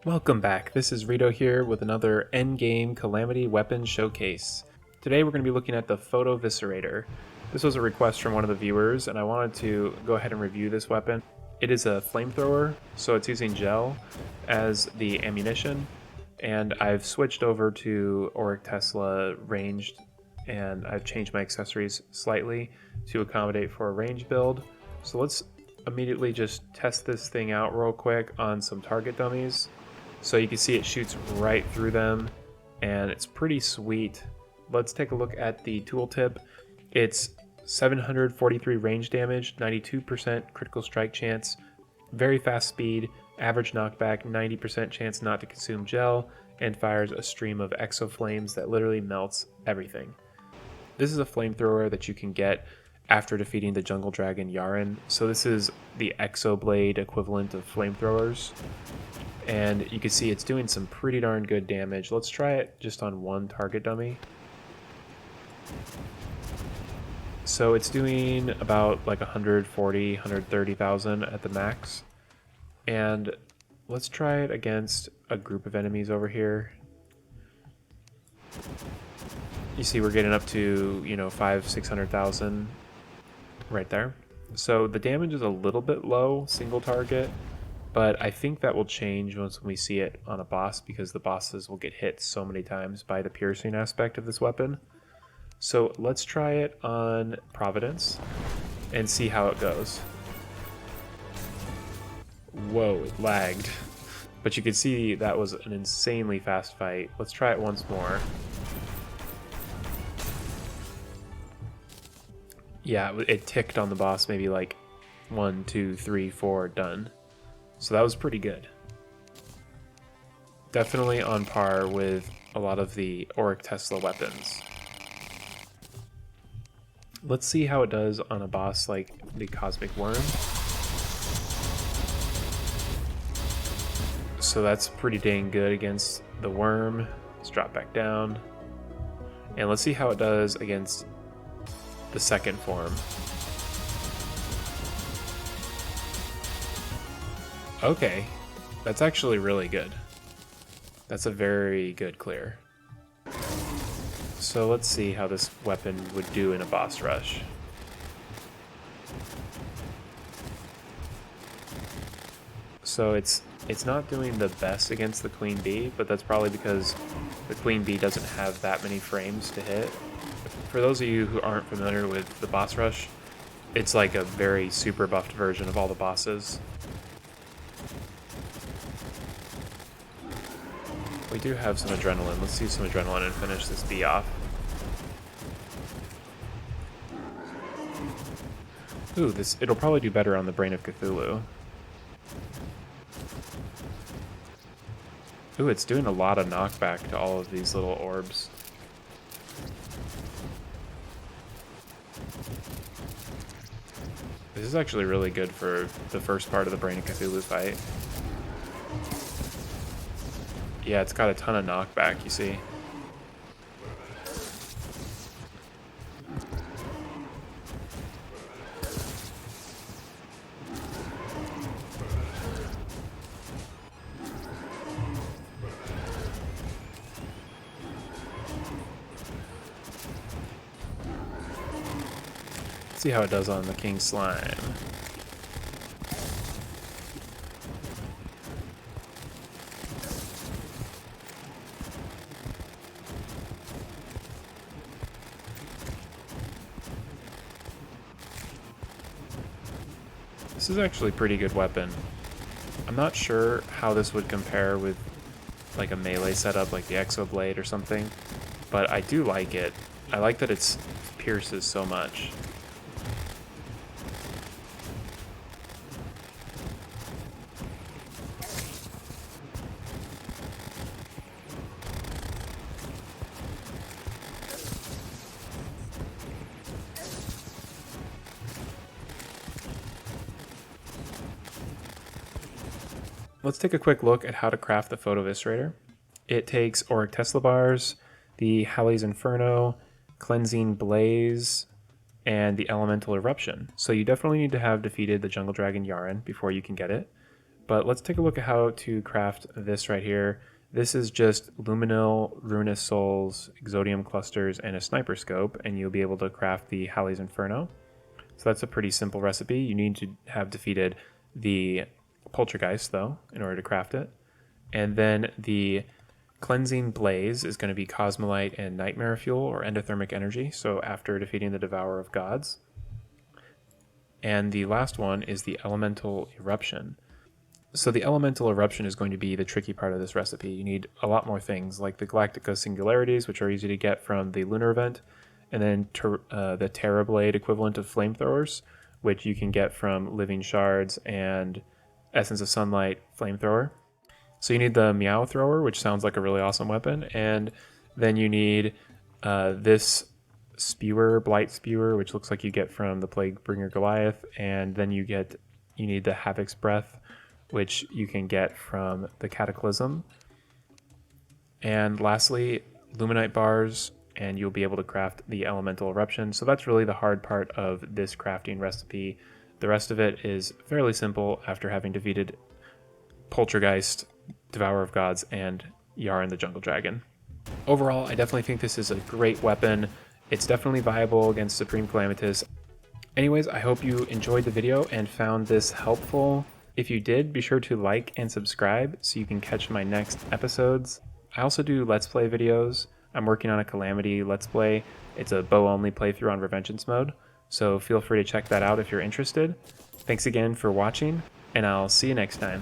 Welcome back, this is Rito here with another endgame Calamity weapon showcase. Today we're going to be looking at the Photoviscerator. This was a request from one of the viewers and I wanted to go ahead and review this weapon. It is a flamethrower, so it's using gel as the ammunition, and I've switched over to Auric Tesla ranged and I've changed my accessories slightly to accommodate for a range build. So let's immediately just test this thing out real quick on some target dummies. So you can see it shoots right through them and it's pretty sweet. Let's take a look at the tooltip. It's 743 range damage, 92% critical strike chance, very fast speed, average knockback, 90% chance not to consume gel, and fires a stream of exo flames that literally melts everything. This is a flamethrower that you can get after defeating the jungle dragon Yharon. So this is the exo blade equivalent of flamethrowers. And you can see it's doing some pretty darn good damage. Let's try it just on one target dummy. So it's doing about like 140, 130,000 at the max. And let's try it against a group of enemies over here. You see we're getting up to, 500,000-600,000 right there. So the damage is a little bit low, single target. But I think that will change once we see it on a boss, because the bosses will get hit so many times by the piercing aspect of this weapon. So let's try it on Providence and see how it goes. Whoa, it lagged. But you can see that was an insanely fast fight. Let's try it once more. Yeah, it ticked on the boss maybe like 1, 2, 3, 4, done. So that was pretty good. Definitely on par with a lot of the Auric Tesla weapons. Let's see how it does on a boss like the Cosmic Worm. So that's pretty dang good against the worm. Let's drop back down. And let's see how it does against the second form. Okay, that's actually really good. That's a very good clear. So let's see how this weapon would do in a boss rush. So it's not doing the best against the Queen Bee, but that's probably because the Queen Bee doesn't have that many frames to hit. For those of you who aren't familiar with the boss rush, it's like a very super buffed version of all the bosses. We do have some adrenaline. Let's use some adrenaline and finish this bee off. Ooh, it'll probably do better on the Brain of Cthulhu. Ooh, it's doing a lot of knockback to all of these little orbs. This is actually really good for the first part of the Brain of Cthulhu fight. Yeah, it's got a ton of knockback, you see. Let's see how it does on the King Slime. This is actually a pretty good weapon. I'm not sure how this would compare with like a melee setup like the Exo Blade or something, but I do like it. I like that it pierces so much. Let's take a quick look at how to craft the Photoviscerator. It takes Auric Tesla bars, the Halley's Inferno, Cleansing Blaze, and the Elemental Eruption. So you definitely need to have defeated the Jungle Dragon Yharon before you can get it. But let's take a look at how to craft this right here. This is just Luminil, Ruinous Souls, Exodium Clusters, and a Sniper Scope, and you'll be able to craft the Halley's Inferno. So that's a pretty simple recipe. You need to have defeated the Poltergeist, though, in order to craft it. And then the Cleansing Blaze is going to be Cosmolite and Nightmare Fuel, or Endothermic Energy, so after defeating the Devourer of Gods. And the last one is the Elemental Eruption. So the Elemental Eruption is going to be the tricky part of this recipe. You need a lot more things, like the Galactica Singularities, which are easy to get from the Lunar Event, and then the Terra Blade equivalent of Flamethrowers, which you can get from Living Shards and Essence of Sunlight Flamethrower. So you need the Meow Thrower, which sounds like a really awesome weapon, and then you need this Spewer, Blight Spewer, which looks like you get from the Plaguebringer Goliath, and then you need the Havoc's Breath, which you can get from the Cataclysm. And lastly, Luminite Bars, and you'll be able to craft the Elemental Eruption. So that's really the hard part of this crafting recipe. The rest of it is fairly simple after having defeated Poltergeist, Devourer of Gods, and Yharon the Jungle Dragon. Overall, I definitely think this is a great weapon. It's definitely viable against Supreme Calamitas. Anyways, I hope you enjoyed the video and found this helpful. If you did, be sure to like and subscribe so you can catch my next episodes. I also do Let's Play videos. I'm working on a Calamity Let's Play. It's a bow-only playthrough on Revengeance Mode, so feel free to check that out if you're interested. Thanks again for watching, and I'll see you next time.